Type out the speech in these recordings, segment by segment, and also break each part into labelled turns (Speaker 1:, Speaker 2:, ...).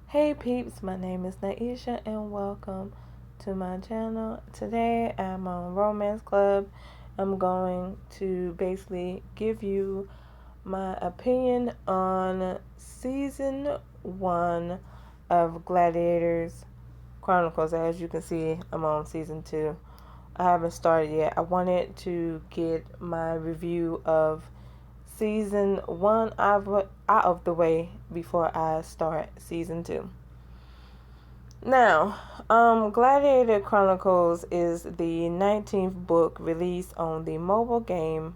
Speaker 1: Hey peeps, my name is Naisha and welcome to my channel. Today I'm on Romance Club. I'm going to basically give you my opinion on season 1 of Gladiator's Chronicles. As you can see, I'm on season 2. I haven't started yet. I wanted to get my review of season 1 out of the way before I start season 2. Now, Gladiator Chronicles is the 19th book released on the mobile game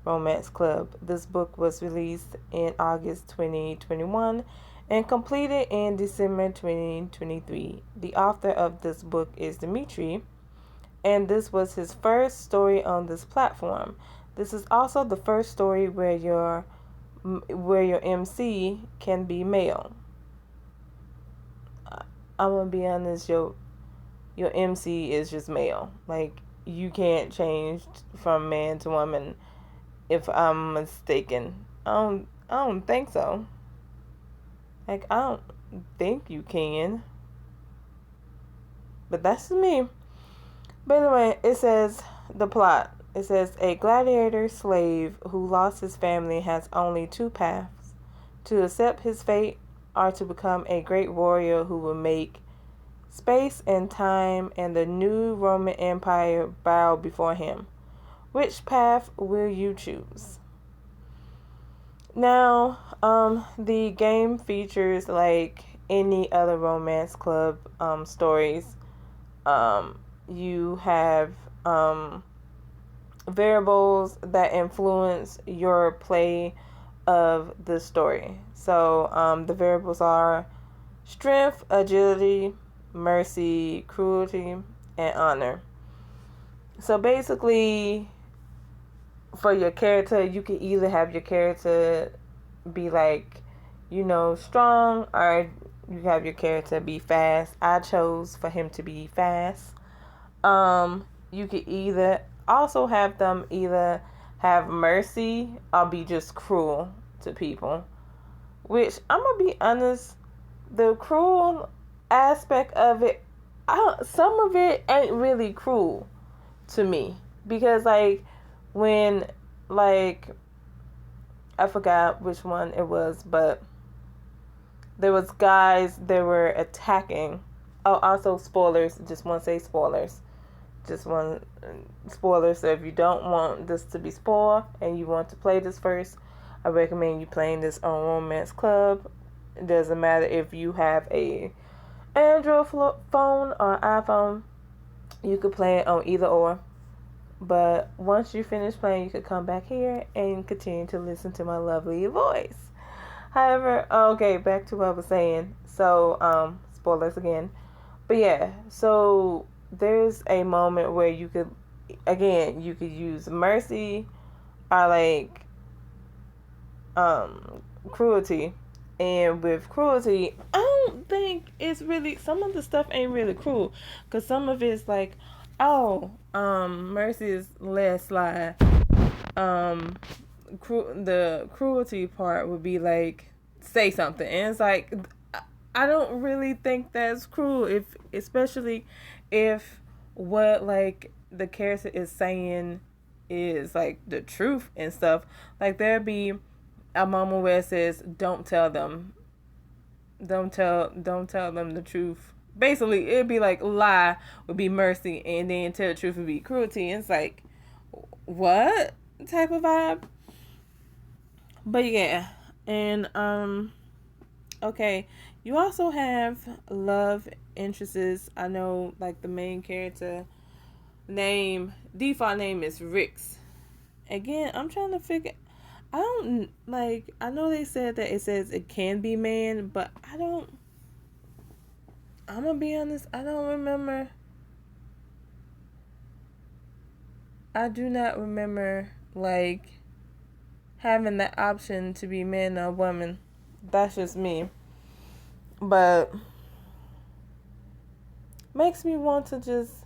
Speaker 1: Romance Club. This book was released in August 2021 and completed in December 2023. The author of this book is Dimitri, and this was his first story on this platform. This is also the first story where your MC can be male. I'm gonna be honest, your MC is just male. Like, you can't change from man to woman, if I'm mistaken. I don't think so. Like, I don't think you can. But that's me. But anyway, it says the plot. It says a gladiator slave who lost his family has only two paths: to accept his fate or to become a great warrior who will make space and time and the new Roman Empire bow before him. Which path will you choose? Now, the game features, like any other romance club stories. You have variables that influence your play of the story. So the variables are strength, agility, mercy, cruelty, and honor. So basically, for your character, you can either have your character be like, strong, or you have your character be fast. I chose for him to be fast. You could either also have them either have mercy or be just cruel to people. Which, I'm gonna be honest, the cruel aspect of it, some of it ain't really cruel to me, because like when, like, I forgot which one it was, but there was guys that were attacking. Oh, also spoilers. Just want to say spoilers. Just one spoiler. So if you don't want this to be spoiled and you want to play this first, I recommend you playing this on Romance Club. It doesn't matter if you have a Android phone or iPhone. You could play it on either or. But once you finish playing, you could come back here and continue to listen to my lovely voice. However, okay, back to what I was saying. So, spoilers again. But yeah, so there's a moment where you could use mercy or like cruelty. And with cruelty, I don't think it's really, some of the stuff ain't really cruel, because some of it's like, mercy is less like, the cruelty part would be like, say something, and it's like, I don't really think that's cruel, especially if what like the character is saying is like the truth and stuff. Like, there'd be a moment where it says, don't tell them the truth. Basically, it'd be like, lie would be mercy, and then tell the truth would be cruelty. And it's like, what type of vibe? But yeah, and okay, you also have love interests. I know, like, the main character default name is Rix. Again, I'm trying to figure. I don't, like, I know they said that it says it can be man, but I'm gonna be honest, I don't remember. I do not remember, like, having that option to be man or woman. That's just me. But makes me want to just,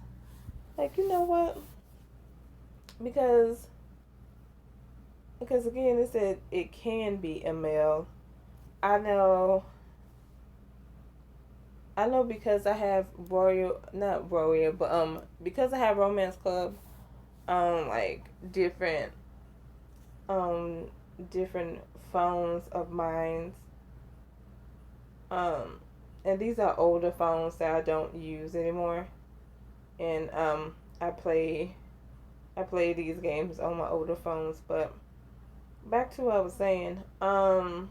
Speaker 1: like, you know what? Because again, it said it can be a male. I know I know because I have not warrior, but because I have romance club, like different um different phones of mine, um, and these are older phones that I don't use anymore, and I play these games on my older phones. But back to what I was saying, because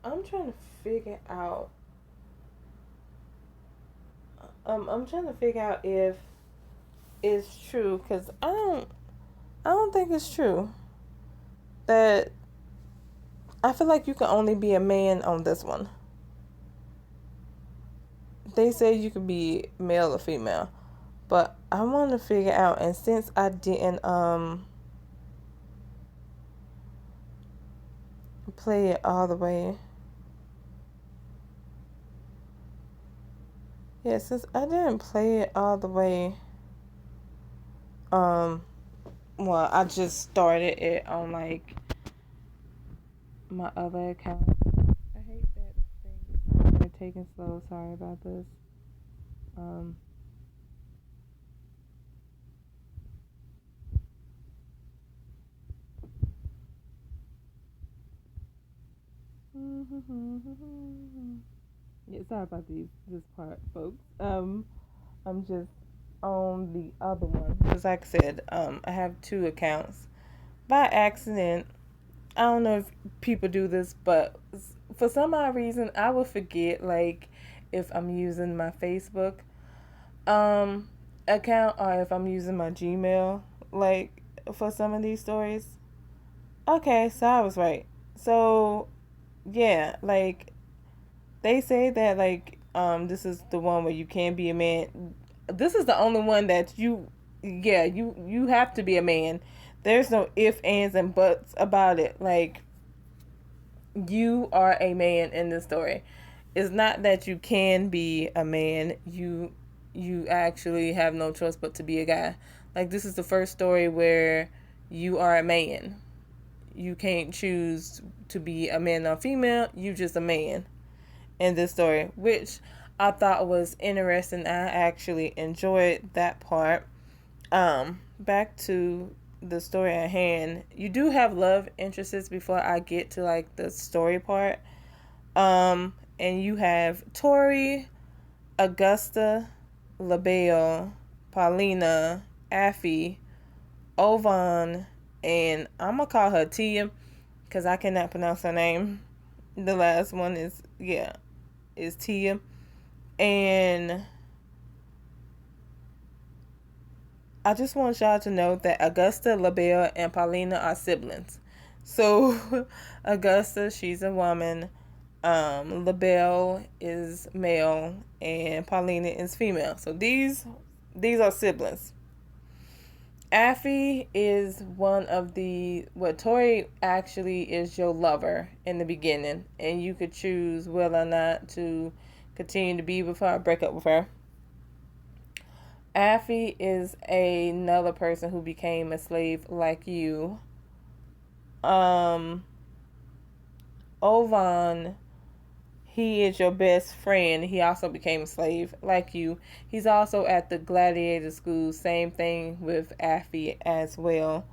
Speaker 1: I'm trying to figure out, I'm trying to figure out if it's true, because I don't think it's true that I feel like you can only be a man on this one. They say you could be male or female, but I want to figure out. And since I didn't play it all the way, yeah, since I didn't play it all the way, um, well, I just started it on like my other account. I hate that thing. They're taking slow. Sorry about this. Um. Yeah, sorry about this part, folks. I'm just on the other one because, like I said, I have two accounts by accident. I don't know if people do this, but for some odd reason, I will forget, like, if I'm using my Facebook um account or if I'm using my Gmail, like, for some of these stories. Okay, so I was right. So yeah, like they say that, like, this is the one where you can be a man. This is the only one that you have to be a man. There's no ifs, ands, and buts about it. Like, you are a man in this story. It's not that you can be a man. You actually have no choice but to be a guy. Like, this is the first story where you are a man. You can't choose to be a man or female. You just a man in this story, which I thought was interesting. I actually enjoyed that part. Back to the story at hand. You do have love interests before I get to like the story part. And you have Tori, Augusta, LaBelle, Paulina, Affy, Ovan, and I'm gonna call her Tia because I cannot pronounce her name. The last one is Tia, and I just want y'all to know that Augusta, LaBelle, and Paulina are siblings. So Augusta, she's a woman. LaBelle is male, and Paulina is female. So these are siblings. Affy is one of the what Tori actually is your lover in the beginning, and you could choose whether or not to continue to be with her or break up with her. Affy is another person who became a slave like you. Um, Ovan, he is your best friend. He also became a slave like you. He's also at the Gladiator School. Same thing with Affy as well.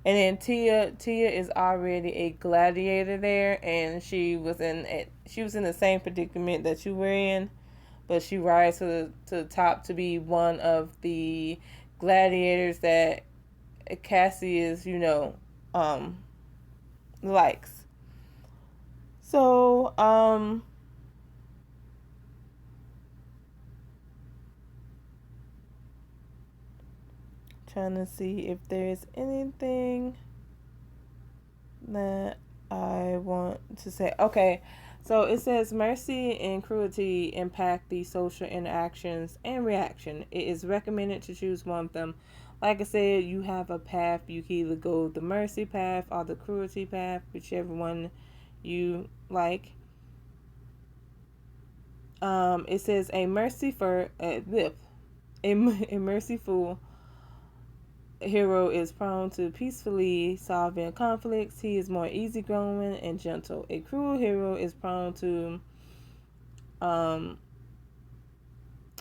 Speaker 1: And then Tia is already a gladiator there, and she was in the same predicament that you were in, but she rises to the top to be one of the gladiators that Cassius, likes. So, trying to see if there's anything that I want to say. Okay, so it says mercy and cruelty impact the social interactions and reaction. It is recommended to choose one of them. Like I said, you have a path. You can either go the mercy path or the cruelty path, whichever one you like. It says a merciful hero is prone to peacefully solving conflicts. He is more easygoing and gentle. A cruel hero is prone to um,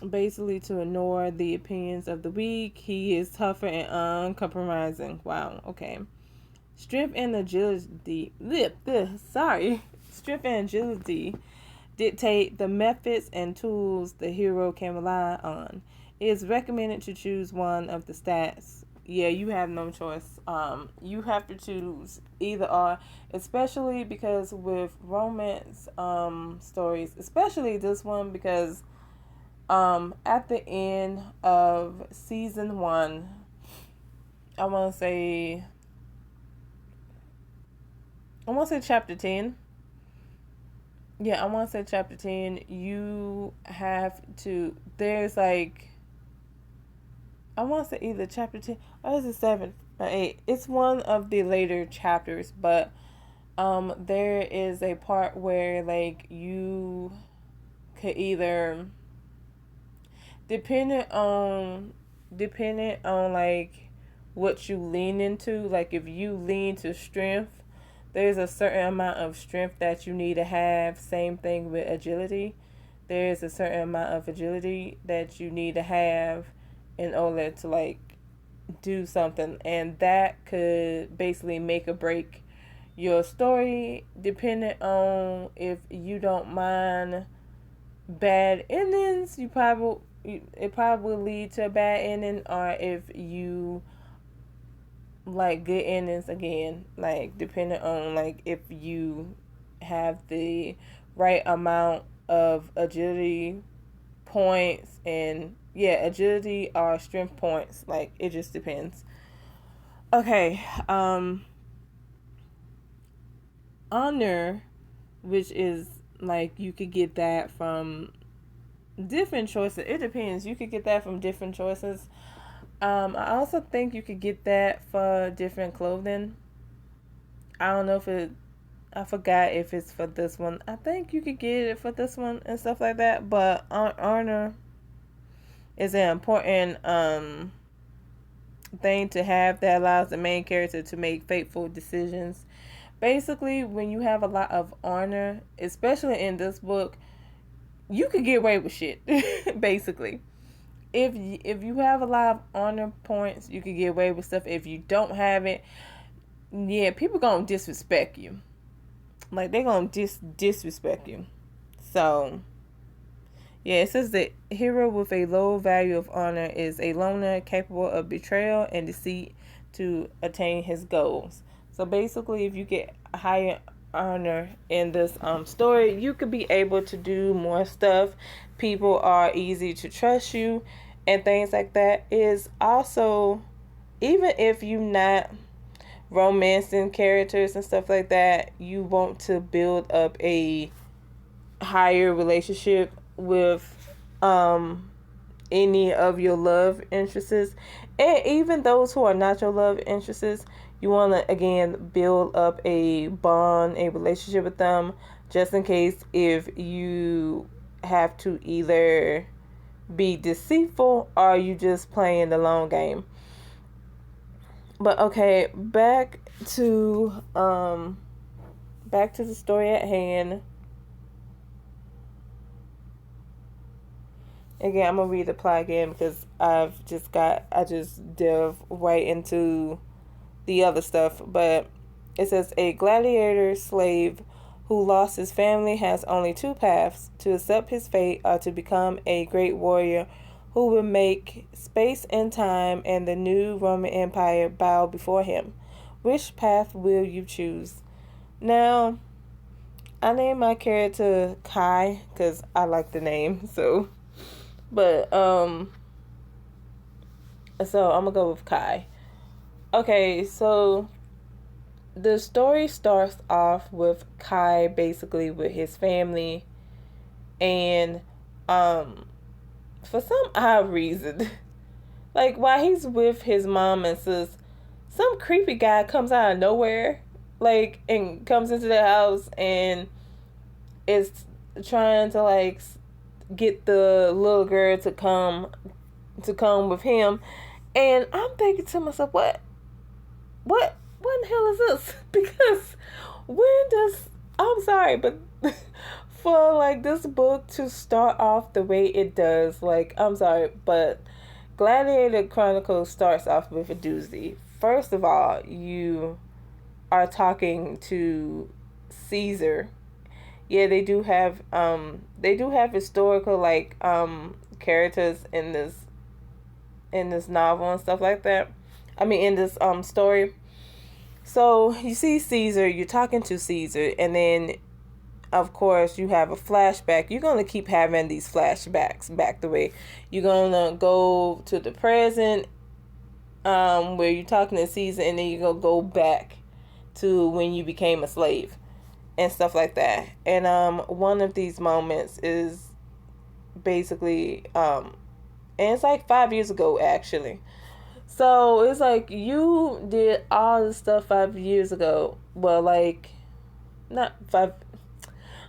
Speaker 1: basically to ignore the opinions of the weak. He is tougher and uncompromising. Wow, okay. Strength and agility. Sorry. Strength and agility dictate the methods and tools the hero can rely on. It is recommended to choose one of the stats. Yeah, you have no choice. You have to choose either or, especially because with romance stories, especially this one, because at the end of season 1, I want to say chapter 10. Yeah, I want to say chapter 10. You have to, there's like, I want to say either chapter 10 or is it 7 or 8. It's one of the later chapters, but there is a part where like you could either, depending on like what you lean into, like if you lean to strength, there's a certain amount of strength that you need to have. Same thing with agility. There's a certain amount of agility that you need to have in order to like do something, and that could basically make or break your story, depending on if you don't mind bad endings. It probably will lead to a bad ending, or if you like good endings, again, like depending on like if you have the right amount of agility points, and yeah, agility or strength points, like it just depends. Okay, honor, which is like you could get that from different choices. It depends. You could get that from different choices. I also think you could get that for different clothing. I don't know if it, I forgot if it's for this one. I think you could get it for this one and stuff like that. But honor is an important thing to have that allows the main character to make fateful decisions. Basically, when you have a lot of honor, especially in this book, you could get away with shit. Basically, if you have a lot of honor points, you could get away with stuff. If you don't have it, yeah, people gonna disrespect you. Like they gonna disrespect you. So yeah, it says the hero with a low value of honor is a loner capable of betrayal and deceit to attain his goals. So basically, if you get higher honor in this story, you could be able to do more stuff. People are easy to trust you, and things like that. Is also, even if you not romancing characters and stuff like that, you want to build up a higher relationship with any of your love interests, and even those who are not your love interests. You want to again build up a bond, a relationship with them, just in case if you have to either be deceitful or you just playing the long game. But okay, to back to the story at hand. Again, I'm gonna read the plot again because I just delve right into the other stuff. But it says a gladiator slave who lost his family has only two paths: to accept his fate or to become a great warrior who will make space and time and the new Roman Empire bow before him. Which path will you choose? Now, I named my character Kai because I like the name, so. But so I'm gonna go with Kai. Okay, so the story starts off with Kai basically with his family, and for some odd reason, like while he's with his mom and sis, some creepy guy comes out of nowhere, like, and comes into the house and is trying to like get the little girl to come with him. And I'm thinking to myself, what in the hell is this? Because when does, I'm sorry, but for like this book to start off the way it does, like, I'm sorry, but Gladiator Chronicles starts off with a doozy. First of all, you are talking to Caesar. Yeah, they do have historical like characters in this novel and stuff like that. I mean, in this story. So you see Caesar, you're talking to Caesar, and then of course you have a flashback. You're gonna keep having these flashbacks back the way. You're gonna go to the present, where you're talking to Caesar, and then you're gonna go back to when you became a slave and stuff like that. And one of these moments is basically and it's like 5 years ago actually. So it's like you did all the stuff 5 years ago. Well, like, not five.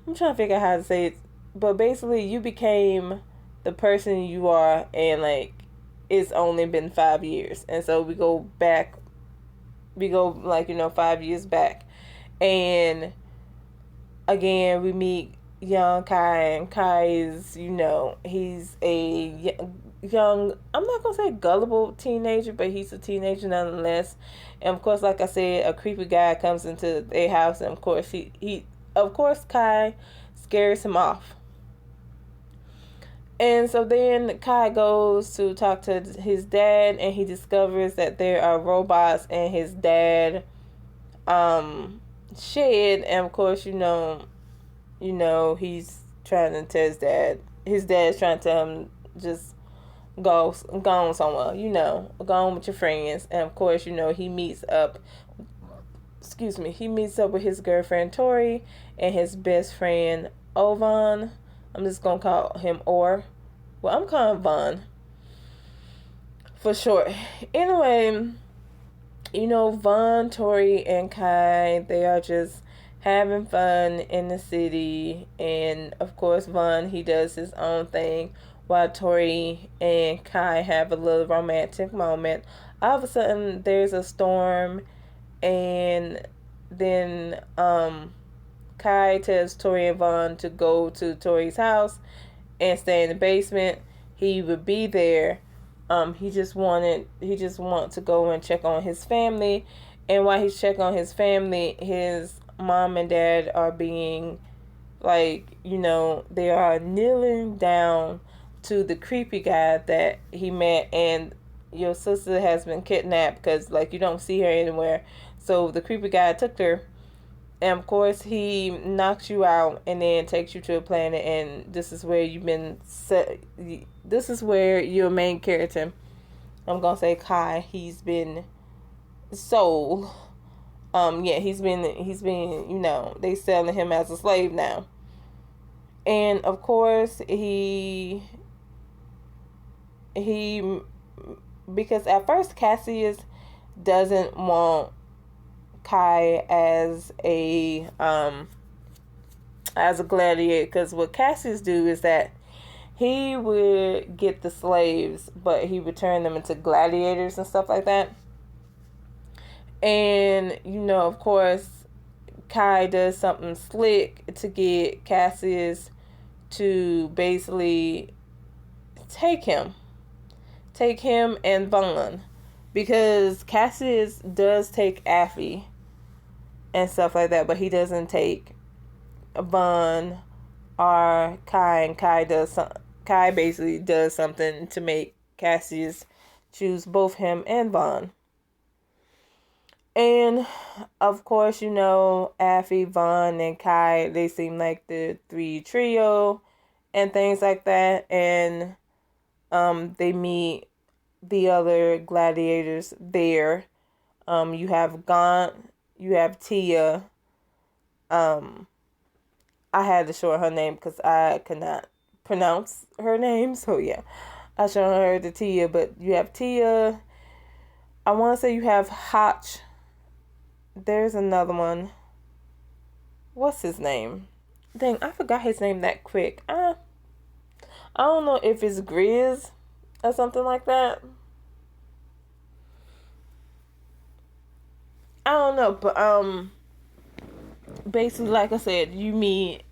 Speaker 1: I'm trying to figure out how to say it, but basically you became the person you are, and like it's only been 5 years, and so we go back. We go like 5 years back, and again we meet young Kai, and Kai is he's a young, I'm not gonna say gullible teenager, but he's a teenager nonetheless. And of course, like I said, a creepy guy comes into their house, and of course he of course Kai scares him off. And so then Kai goes to talk to his dad, and he discovers that there are robots in his dad shed. And of course, he's trying to tell his dad's trying to tell him, just go on somewhere, go on with your friends. And of course, he meets up with his girlfriend Tori and his best friend Ovan. I'm just gonna call him Or. Well, I'm calling him Von for short. Anyway, Von, Tori, and Kai, they are just having fun in the city. And of course, Von, he does his own thing, while Tori and Kai have a little romantic moment. All of a sudden, there's a storm, and then Kai tells Tori and Von to go to Tori's house and stay in the basement. He would be there. He just want to go and check on his family. And while he's checking on his family, his mom and dad are being like, they are kneeling down to the creepy guy that he met. And your sister has been kidnapped because like you don't see her anywhere. So the creepy guy took her. And of course, he knocks you out and then takes you to a planet, and this is where you've been set. This is where your main character, I'm gonna say Kai, he's been sold. He's been, they selling him as a slave now. And of course, he because at first Cassius doesn't want Kai as a gladiator, because what Cassius do is that he would get the slaves, but he would turn them into gladiators and stuff like that. And of course, Kai does something slick to get Cassius to basically take him and Vaughn, because Cassius does take Affy and stuff like that, but he doesn't take Vaughn or Kai. And Kai basically does something to make Cassius choose both him and Vaughn. And of course, Affy, Vaughn, and Kai, they seem like the three trio and things like that. And they meet the other gladiators there. You have Gaunt, you have Tia. I had to short her name because I could not pronounce her name. So yeah, I showed her the Tia. But you have Tia. I want to say you have Hotch. There's another one. What's his name? Dang, I forgot his name that quick. I don't know if it's Grizz or something like that. I don't know, but basically, like I said, you meet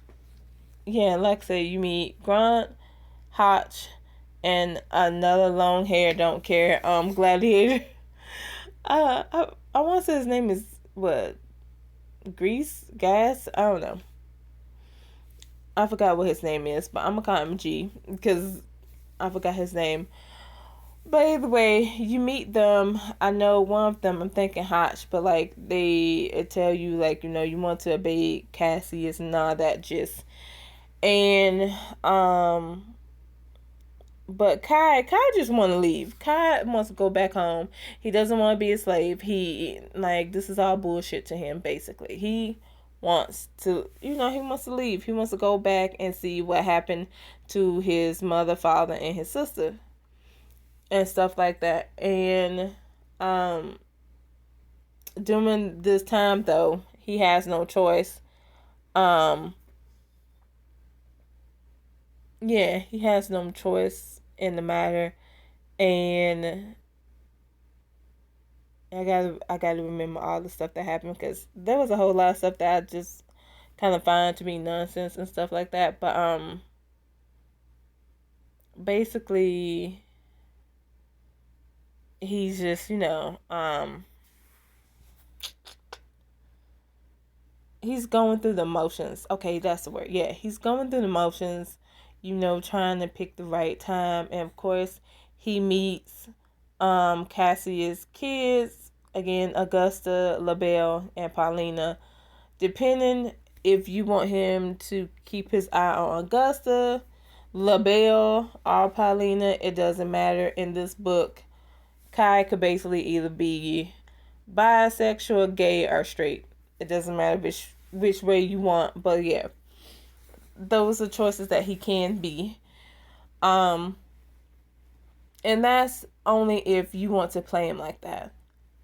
Speaker 1: yeah, like I say, you meet Grunt, Hotch, and another long hair don't care gladiator. I want to say his name is what, Grease, Gas. I don't know. I forgot what his name is, but I'm gonna call him G because I forgot his name. But either way, you meet them. I know one of them, I'm thinking Hotch, but like they tell you like, you want to obey Cassius and all that just. And but Kai just want to leave. Kai wants to go back home. He doesn't want to be a slave. He like this is all bullshit to him basically. He wants to, he wants to leave. He wants to go back and see what happened to his mother, father, and his sister and stuff like that. And um during this time though, he has no choice. Um yeah, he has no choice in the matter. And I gotta remember all the stuff that happened because there was a whole lot of stuff that I just kind of find to be nonsense and stuff like that. But basically, he's just he's going through the motions. Okay, that's the word. Yeah, he's going through the motions. Trying to pick the right time, and of course, he meets Cassius' kids again, Augusta, LaBelle, and Paulina. Depending if you want him to keep his eye on Augusta, LaBelle, or Paulina, it doesn't matter. In this book, Kai could basically either be bisexual, gay, or straight. It doesn't matter which way you want, but yeah, those are choices that he can be. Um, and that's only if you want to play him like that.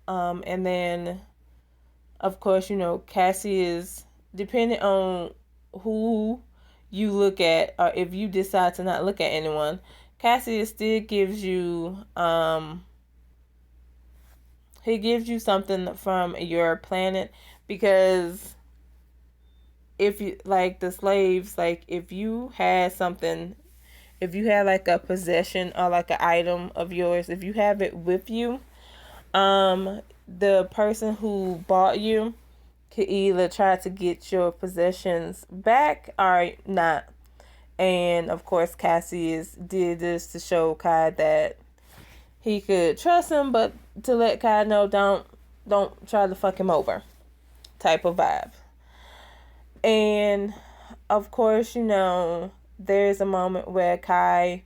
Speaker 1: And then, of course, Cassie is depending on who you look at, or if you decide to not look at anyone. Cassie still gives you, he gives you something from your planet because if you like the slaves, like if you had something, if you had like a possession or like an item of yours, if you have it with you, the person who bought you could either try to get your possessions back or not. And of course, Cassius did this to show Kai that he could trust him, but to let Kai know don't try to fuck him over, type of vibe. And of course, there's a moment where Kai,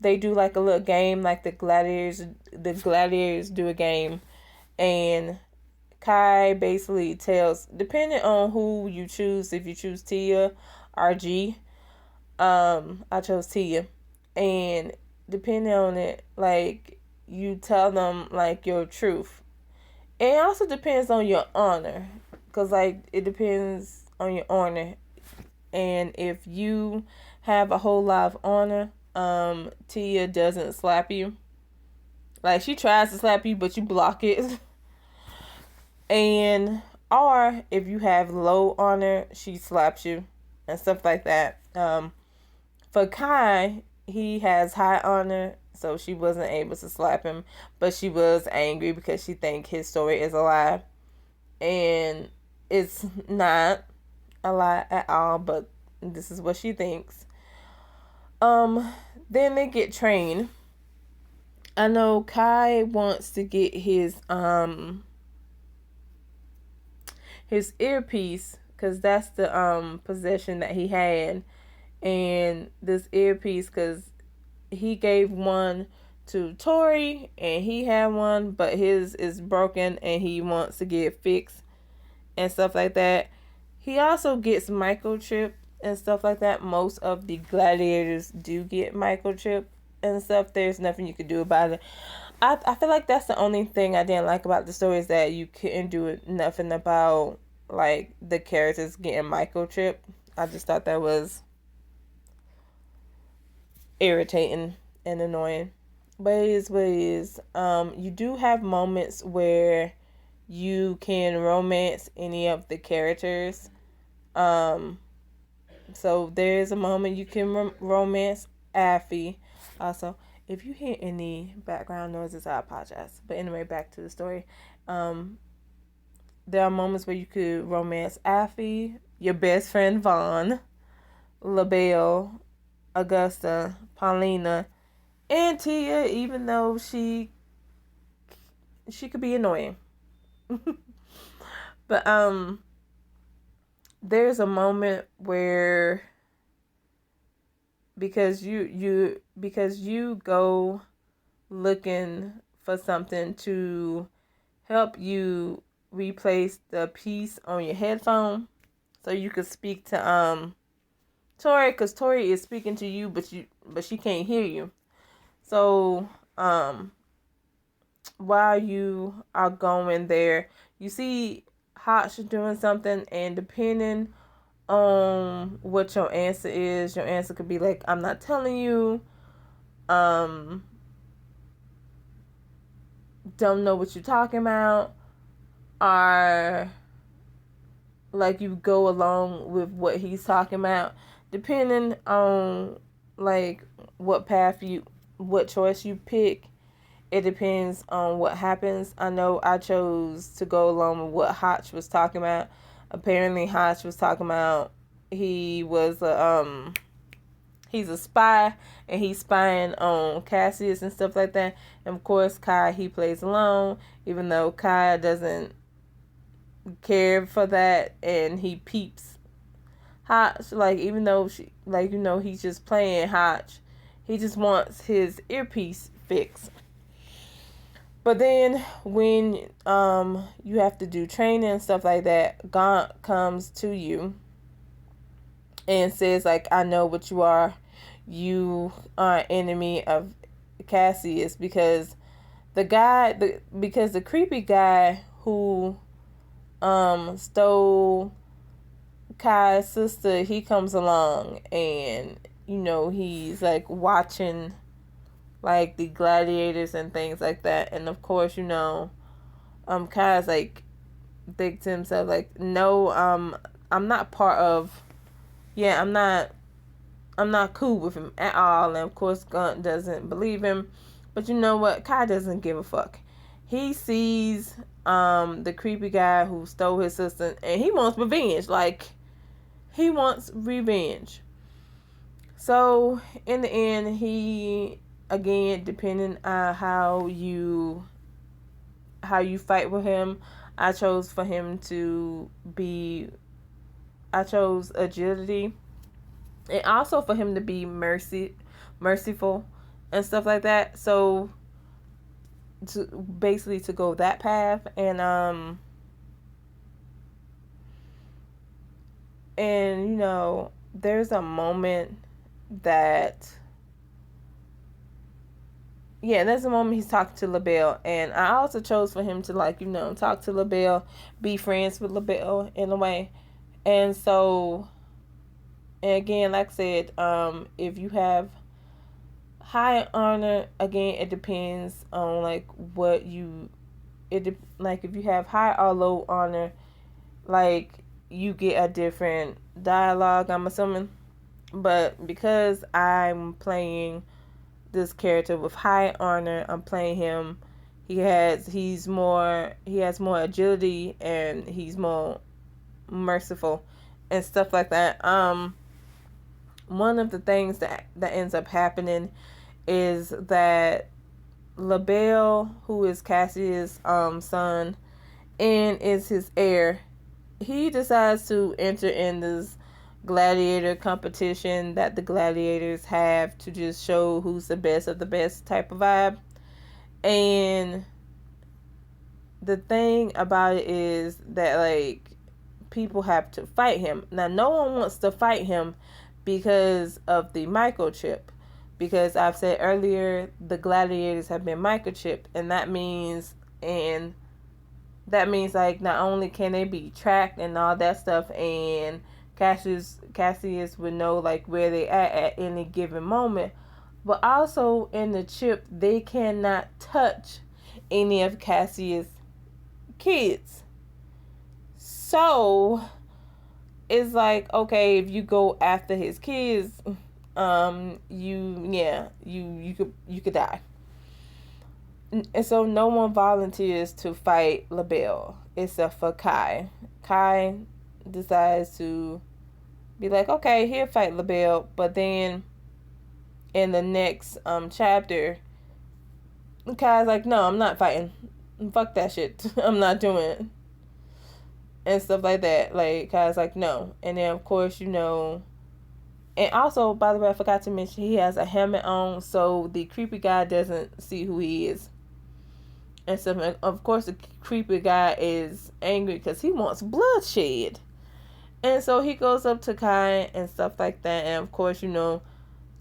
Speaker 1: they do like a little game, like the gladiators do a game, and Kai basically tells, depending on who you choose, if you choose Tia or G, I chose Tia, and depending on it, like you tell them like your truth. It also depends on your honor, cause like it depends on your honor, and if you have a whole lot of honor, Tia doesn't slap you. Like she tries to slap you, but you block it. And or if you have low honor, she slaps you and stuff like that. For Kai, he has high honor, so she wasn't able to slap him, but she was angry because she think his story is a lie, and it's not a lie at all. But this is what she thinks. Then they get trained. I know Kai wants to get his earpiece because that's the possession that he had, and this earpiece because he gave one to Tori and he had one, but his is broken and he wants to get it fixed and stuff like that. He also gets microchip and stuff like that. Most of the gladiators do get microchip and stuff. There's nothing you can do about it. I feel like that's the only thing I didn't like about the story is that you couldn't do nothing about like the characters getting microchip. I just thought that was irritating and annoying. But it is what it is. You do have moments where you can romance any of the characters. So there is a moment you can romance Affy. Also, if you hear any background noises, I apologize. But anyway, back to the story. Um, there are moments where you could romance Affy, your best friend Vaughn, LaBelle, Augusta, Paulina, and Tia, even though she could be annoying. But there's a moment where because you go looking for something to help you replace the piece on your headphone so you could speak to Tori, because Tori is speaking to you, but she can't hear you. So while you are going there, you see Hotch doing something, and depending on what your answer could be like, I'm not telling you, don't know what you're talking about, or like you go along with what he's talking about, depending on like what choice you pick. It depends on what happens. I know I chose to go along with what Hotch was talking about. Apparently Hotch was talking about he's a spy, and he's spying on Cassius and stuff like that. And of course Kai, he plays alone, even though Kai doesn't care for that, and he peeps Hotch, like, even though he's just playing Hotch, he just wants his earpiece fixed. But then when you have to do training and stuff like that, Gaunt comes to you and says, like, I know what you are. You are an enemy of Cassius, because the creepy guy who stole Kai's sister, he comes along, and he's like watching like the gladiators and things like that. And of course, Kai's like think to himself like, no, I'm not part of, I'm not cool with him at all. And of course Gaunt doesn't believe him, but you know what, Kai doesn't give a fuck. He sees the creepy guy who stole his sister, and he wants revenge. Like, he wants revenge. So in the end, he, again, depending on how you fight with him, I chose agility, and also for him to be merciful and stuff like that. So to go that path, and there's a moment he's talking to LaBelle, and I also chose for him to talk to LaBelle, be friends with LaBelle in a way. And so, and again, like I said, if you have high honor, again, it depends on like if you have high or low honor, like you get a different dialogue, I'm assuming. But because I'm playing this character with high honor, I'm playing him. He has more agility, and he's more merciful and stuff like that. One of the things that ends up happening is that LaBelle, who is Cassius' son and is his heir, he decides to enter in this gladiator competition that the gladiators have to just show who's the best of the best type of vibe. And the thing about it is that, like, people have to fight him. Now, no one wants to fight him because of the microchip. Because I've said earlier, the gladiators have been microchipped, and that means like not only can they be tracked and all that stuff, and Cassius would know like where they at any given moment, but also in the chip they cannot touch any of Cassius' kids. So it's like, okay, if you go after his kids, you could die. And so no one volunteers to fight LaBelle except for Kai. Kai decides to be like, okay, he'll fight LaBelle, but then in the next chapter, Kai's like, no, I'm not fighting. Fuck that shit. I'm not doing it. And stuff like that. Like, Kai's like, no. And then, of course, and also, by the way, I forgot to mention, he has a helmet on, so the creepy guy doesn't see who he is. And so, of course, the creepy guy is angry because he wants bloodshed. And so he goes up to Kai and stuff like that. And, of course,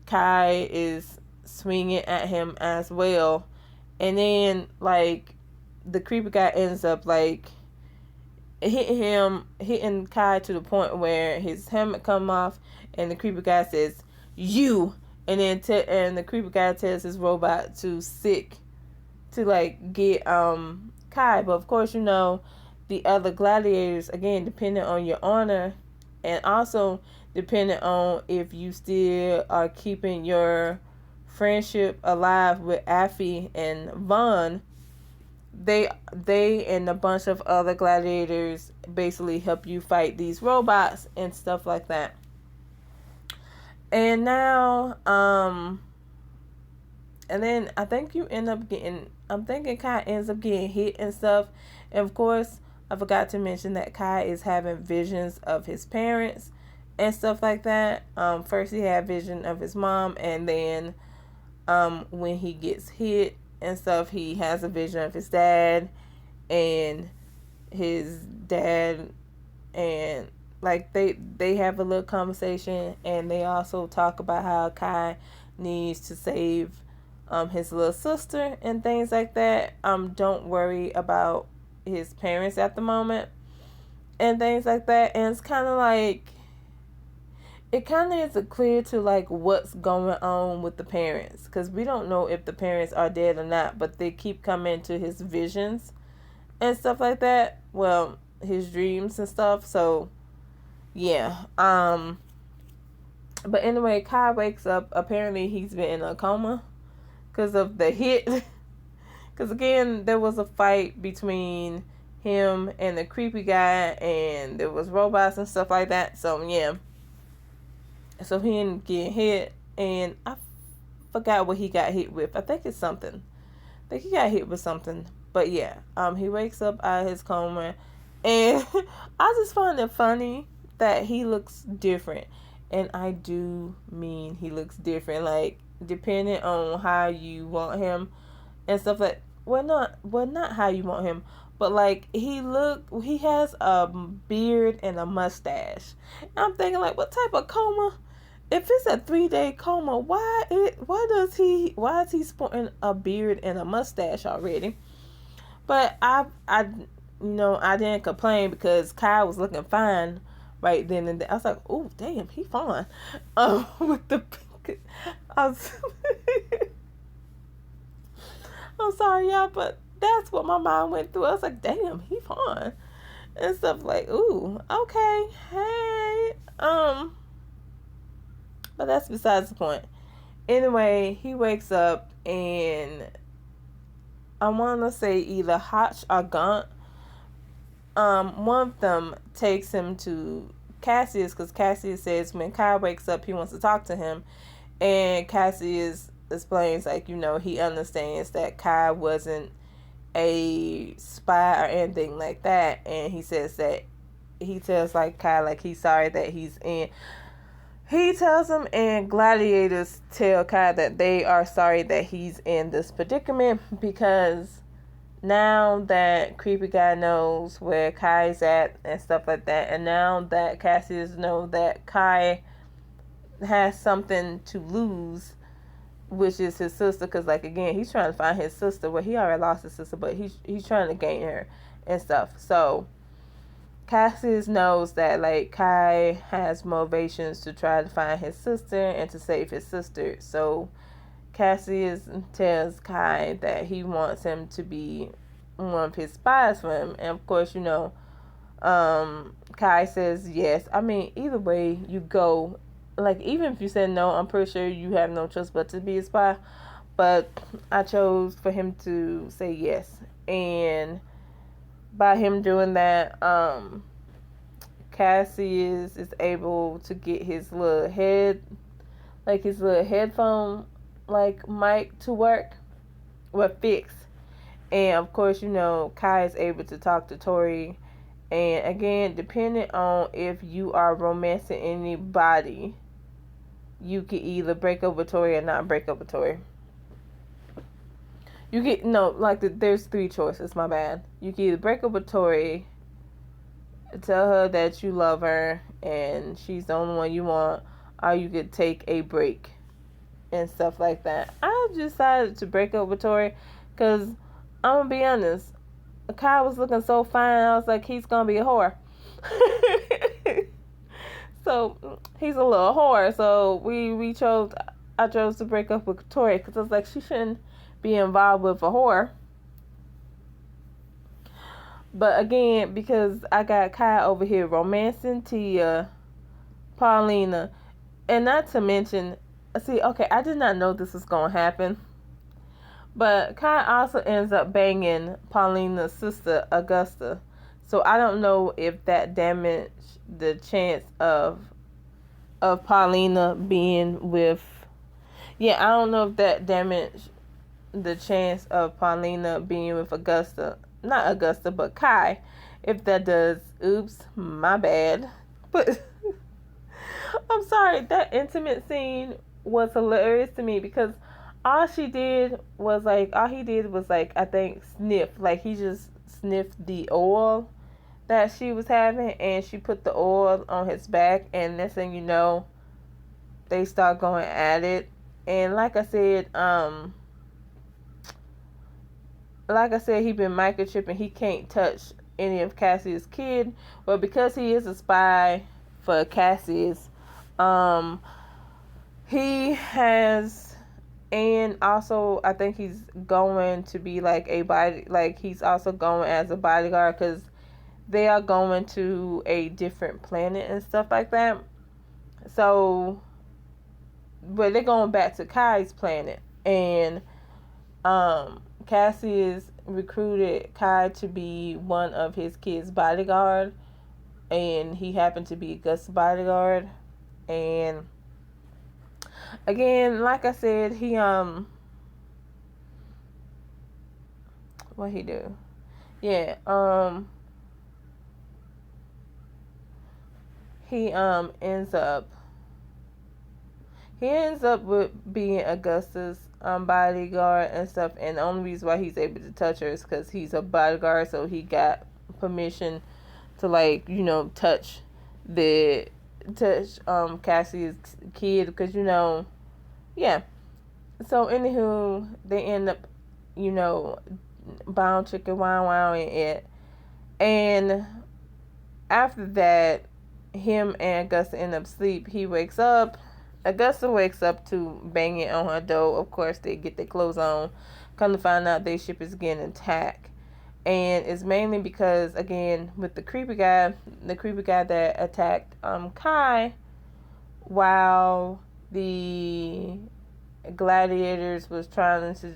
Speaker 1: Kai is swinging at him as well. And then, like, the creepy guy ends up, like, hitting Kai to the point where his helmet come off, and the creepy guy says, "You," and then and the creepy guy tells his robot to like get Kai. But of course, the other gladiators, again, depending on your honor, and also depending on if you still are keeping your friendship alive with Affy and Vaughn, they and a bunch of other gladiators basically help you fight these robots and stuff like that. And now, and then I think you end up getting, I'm thinking Kai ends up getting hit and stuff. And of course, I forgot to mention that Kai is having visions of his parents and stuff like that. First he had vision of his mom, and then when he gets hit and stuff, he has a vision of his dad, and like they have a little conversation, and they also talk about how Kai needs to save his little sister and things like that. Don't worry about his parents at the moment and things like that. And it's kind of like, it kind of is clear to like what's going on with the parents, because we don't know if the parents are dead or not, but they keep coming to his visions and stuff like that. Well, his dreams and stuff. So yeah. But anyway, Kai wakes up. Apparently he's been in a coma because of the hit. Because again, there was a fight between him and the creepy guy, and there was robots and stuff like that. So yeah. So he didn't get hit, and I forgot what he got hit with. I think it's something. I think he got hit with something. But yeah, he wakes up out of his coma, and I just find it funny that he looks different. And I do mean he looks different, like depending on how you want him and stuff like. Not how you want him, but like he has a beard and a mustache. And I'm thinking, like, what type of coma? If it's a 3-day coma, why is he sporting a beard and a mustache already? But I didn't complain because Kyle was looking fine right then and there. I was like, oh damn, he fine. With the I was I'm sorry, y'all, but that's what my mind went through. I was like, damn, he fine. And stuff like, ooh, okay, hey. But that's besides the point. Anyway, he wakes up, and I want to say either Hotch or Gaunt. One of them takes him to Cassius, because Cassius says when Kai wakes up, he wants to talk to him. And Cassius explains, like, he understands that Kai wasn't a spy or anything like that. And he says that he tells, like, Kai, like, he's sorry that he's in. He tells him, and gladiators tell Kai that they are sorry that he's in this predicament, because now that creepy guy knows where Kai's at and stuff like that, and now that Cassius knows that Kai has something to lose, which is his sister, because, like, again, he's trying to find his sister. Well, he already lost his sister, but he's trying to gain her and stuff. So Cassius knows that, like, Kai has motivations to try to find his sister and to save his sister. So Cassius tells Kai that he wants him to be one of his spies for him. And of course, Kai says yes. I mean, either way you go, like, even if you said no, I'm pretty sure you have no choice but to be a spy. But I chose for him to say yes. And by him doing that, Cassius is able to get his little headphone, like, mic to work, fixed. And of course, Kai is able to talk to Tori. And again, depending on if you are romancing anybody, you can either break up with Tori or not break up with Tori. You get, no, like, there's three choices, my bad. You can either break up with Tori, tell her that you love her and she's the only one you want, or you could take a break and stuff like that. I decided to break up with Tori because I'm gonna be honest, Kai was looking so fine. I was like, he's gonna be a whore. So he's a little whore. So I chose to break up with Tori because I was like, she shouldn't be involved with a whore. But again, because I got Kai over here romancing Tia, Paulina, and not to mention, see, okay, I did not know this was gonna happen. But Kai also ends up banging Paulina's sister, Augusta. So I don't know if that damaged the chance of Paulina being with... Yeah, I don't know if that damaged the chance of Paulina being with Augusta. Not Augusta, but Kai. If that does, oops, my bad. But I'm sorry, that intimate scene was hilarious to me because all he did was like, I think, sniff. Like, he just sniffed the oil that she was having, and she put the oil on his back, and next thing you know, they start going at it. And like I said, he been microchipping. He can't touch any of Cassius' kid, but because he is a spy for Cassius, he has... And also, I think he's going to be like he's also going as a bodyguard because they are going to a different planet and stuff like that. So, but they're going back to Kai's planet, and Cassius recruited Kai to be one of his kids' bodyguard, and he happened to be Gus' bodyguard. And again, like I said, he what he do? Yeah, he ends up with being Augustus' bodyguard and stuff, and the only reason why he's able to touch her is because he's a bodyguard, so he got permission to, like, touch Cassie's kid, because yeah. So anywho, they end up bound chicken wow in it, and after that, him and Augusta end up sleep. He wakes up. Augusta wakes up to banging on her door. Of course, they get their clothes on. Come to find out, their ship is getting attacked. And it's mainly because, again, with the creepy guy that attacked Kai while the gladiators was trying to...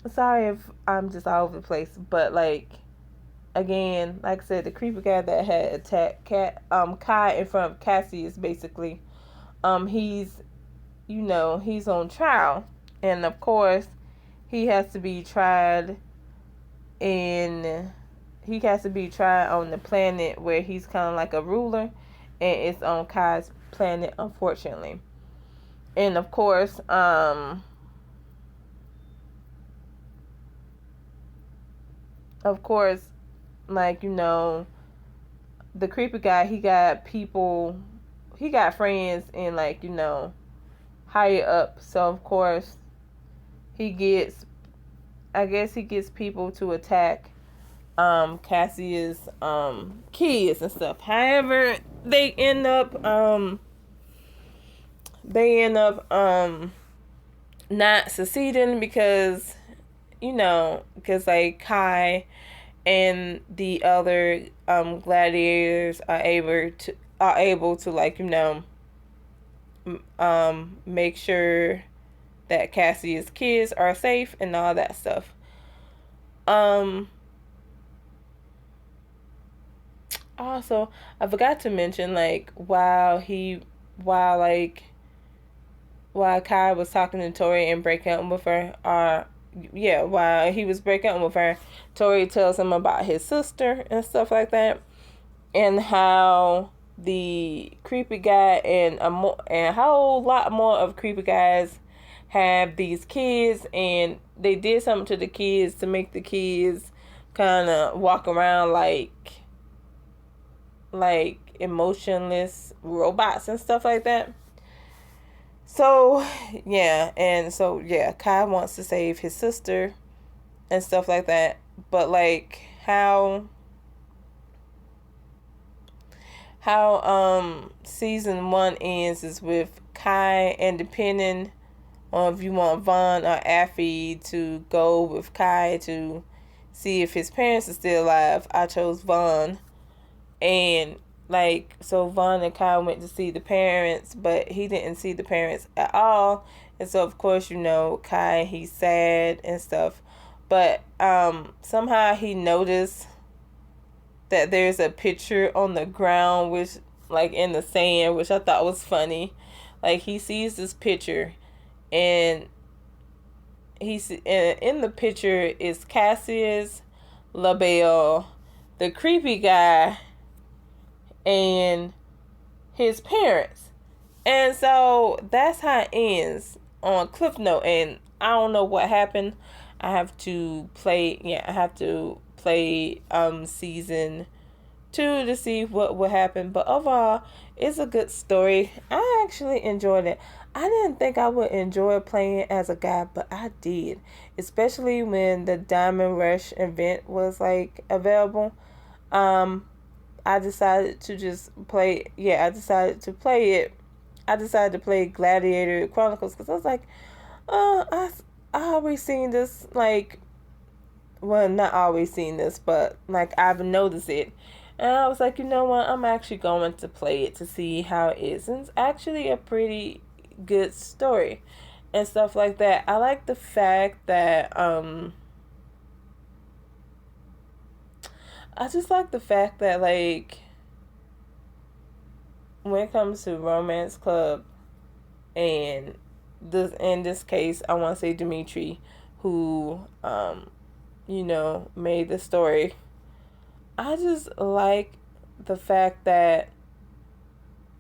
Speaker 1: sorry if I'm just all over the place, but, like, again, like I said, the creepy guy that had attacked Kai in front of Cassius, basically, he's on trial, and of course, he has to be tried on the planet where he's kind of like a ruler, and it's on Kai's planet, unfortunately. And of course, like, the creepy guy, he got friends in, like, higher up. So, of course, he gets people to attack Cassius' kids and stuff. However, they end up not succeeding because like, Kai and the other gladiators are able to like make sure that Cassie's kids are safe and all that stuff. Um Also, I forgot to mention, like, while while Kai was talking to Tori and breaking up with her, while he was breaking up with her, Tori tells him about his sister and stuff like that, and how the creepy guy and a whole lot more of creepy guys have these kids, and they did something to the kids to make the kids kind of walk around like emotionless robots and stuff like that. So Kai wants to save his sister and stuff like that. But like how season 1 ends is with Kai, and depending on if you want Vaughn or Affy to go with Kai to see if his parents are still alive, I chose Vaughn. And so Vaughn and Kyle went to see the parents, but he didn't see the parents at all. And so of course, Kai, he's sad and stuff. But somehow he noticed that there's a picture on the ground, which like in the sand, which I thought was funny. Like he sees this picture, and in the picture is Cassius, LaBelle, the creepy guy, and his parents. And so that's how it ends on Cliff Note. And I don't know what happened. I have to play season 2 to see what will happen. But overall, it's a good story. I actually enjoyed it. I didn't think I would enjoy playing as a guy, but I did. Especially when the Diamond Rush event was like available. I decided to just play. Yeah, I decided to play it. I decided to play Gladiator Chronicles because I was like, I always seen this. Like, well, not always seen this, but like I've noticed it, and I was like, you know what? I'm actually going to play it to see how it is. And it's actually a pretty good story and stuff like that. I like the fact that I just like the fact that, like, when it comes to Romance Club, and in this case, I want to say Dimitri, who, made the story. I just like the fact that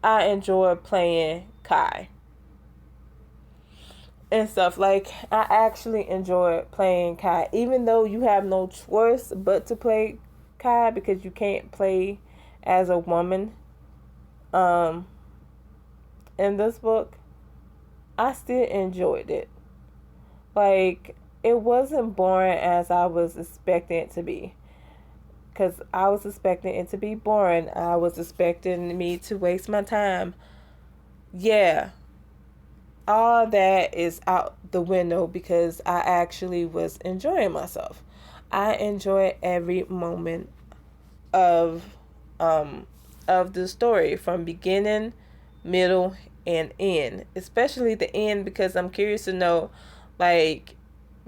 Speaker 1: I enjoy playing Kai and stuff. Like, I actually enjoy playing Kai, even though you have no choice but to play Kai because you can't play as a woman in this book. I still enjoyed it. Like, it wasn't boring as I was expecting it to be, because I was expecting it to be boring. I was expecting me to waste my time. Yeah, all that is out the window because I actually was enjoying myself. I enjoyed every moment of the story, from beginning, middle, and end. Especially the end, because I'm curious to know, like,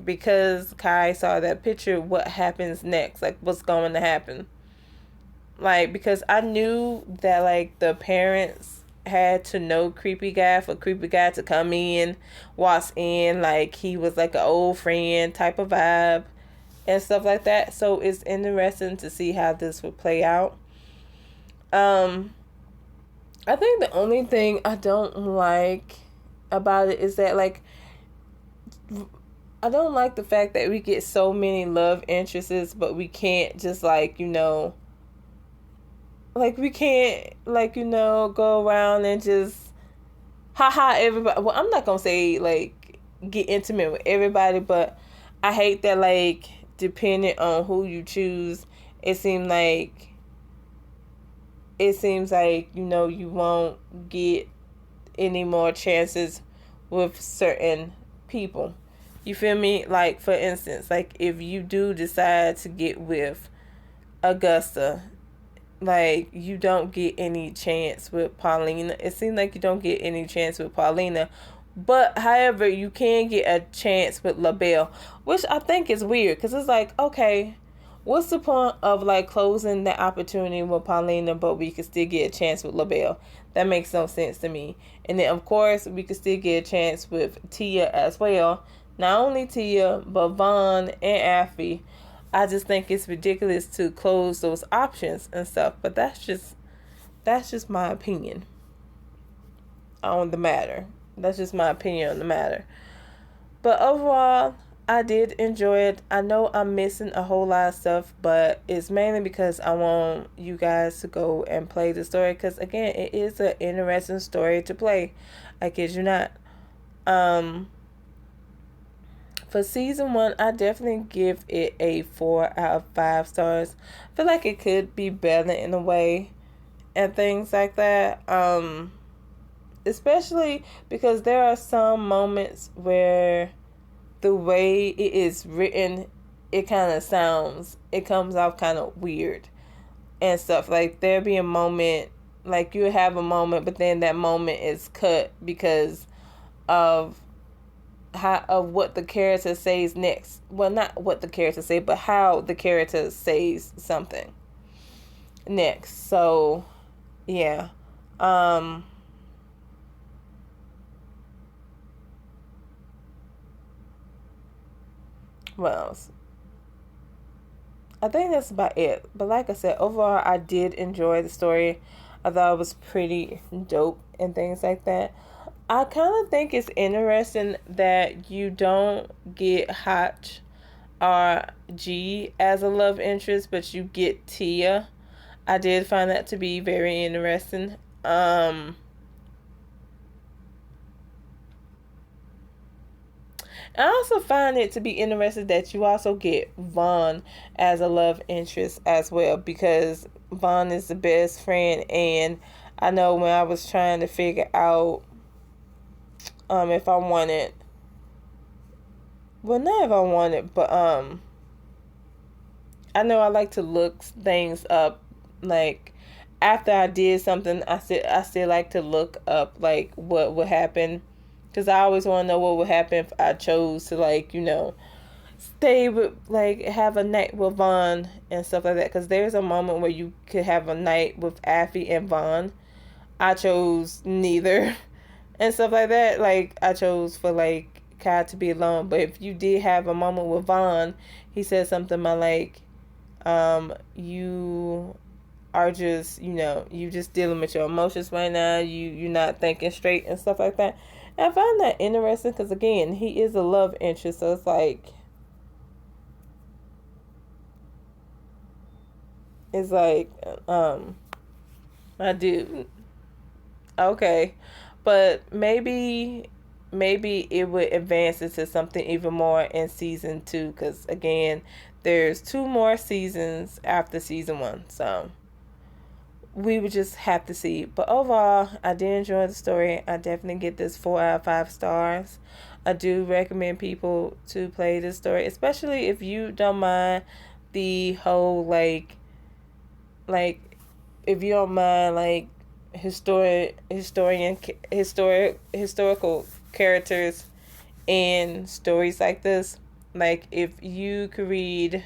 Speaker 1: because Kai saw that picture, what happens next? Like, what's going to happen? Like, because I knew that, like, the parents had to know Creepy Guy for Creepy Guy to come in, walks in, like, he was like an old friend type of vibe and stuff like that. So it's interesting to see how this would play out. I think the only thing I don't like about it is that, like, I don't like the fact that we get so many love interests, but we can't just, like, like, we can't, like, go around and just haha everybody. Well, I'm not gonna say, like, get intimate with everybody, but I hate that, like, depending on who you choose, it seems like you won't get any more chances with certain people. You feel me? Like, for instance, like, if you do decide to get with Augusta. Like, you don't get any chance with Paulina. It seems like you don't get any chance with Paulina. But, however, you can get a chance with LaBelle, which I think is weird. Because it's like, okay, what's the point of, like, closing the opportunity with Paulina, but we could still get a chance with LaBelle? That makes no sense to me. And then, of course, we could still get a chance with Tia as well. Not only Tia, but Vaughn and Affy. I just think it's ridiculous to close those options and stuff. But that's just my opinion on the matter. That's just my opinion on the matter. But overall, I did enjoy it. I know I'm missing a whole lot of stuff, but it's mainly because I want you guys to go and play the story. Because again, it is an interesting story to play. I kid you not. For season 1, I definitely give it a 4 out of 5 stars. I feel like it could be better in a way and things like that. Especially because there are some moments where the way it is written, it comes off kind of weird and stuff. Like, there'll be a moment, like you have a moment, but then that moment is cut because of what the character says next. Well, not what the character say, but how the character says something next. So, yeah. What else? I think that's about it. But like I said, overall, I did enjoy the story. I thought it was pretty dope and things like that. I kind of think it's interesting that you don't get Hotch or G as a love interest, but you get Tia. I did find that to be very interesting. I also find it to be interesting that you also get Vaughn as a love interest as well, because Vaughn is the best friend, and I know when I was trying to figure out if I wanted, well, not if I wanted, but I know I like to look things up, like after I did something, I still like to look up like what would happen, because I always want to know what would happen if I chose to, like, stay with, like, have a night with Vaughn and stuff like that, because there's a moment where you could have a night with Affy and Vaughn. I chose neither and stuff like that. Like, I chose for, like, Kai to be alone. But if you did have a moment with Vaughn, he said something about, like, you are just, you just dealing with your emotions right now. You're not thinking straight and stuff like that. And I find that interesting because, again, he is a love interest. So it's like, my dude, okay. But maybe it would advance into something even more in season 2, because again, there's 2 more seasons after season 1, so we would just have to see. But overall, I did enjoy the story. I definitely get this 4 out of 5 stars. I do recommend people to play this story, especially if you don't mind the whole like if you don't mind like historical characters in stories like this. Like, if you could read,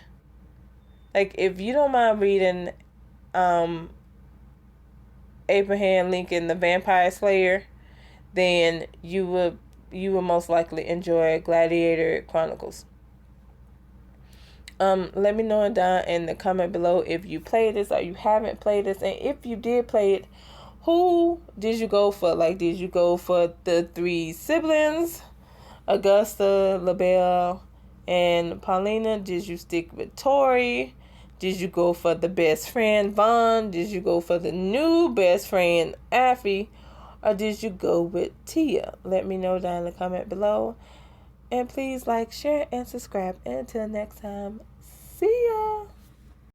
Speaker 1: like, if you don't mind reading Abraham Lincoln, the Vampire Slayer, then you would most likely enjoy Gladiator Chronicles. Let me know down in the comment below if you played this or you haven't played this, and if you did play it, who did you go for? Like, did you go for the 3 siblings, Augusta, LaBelle, and Paulina? Did you stick with Tori? Did you go for the best friend, Vaughn? Did you go for the new best friend, Affy? Or did you go with Tia? Let me know down in the comment below. And please like, share, and subscribe. And until next time, see ya!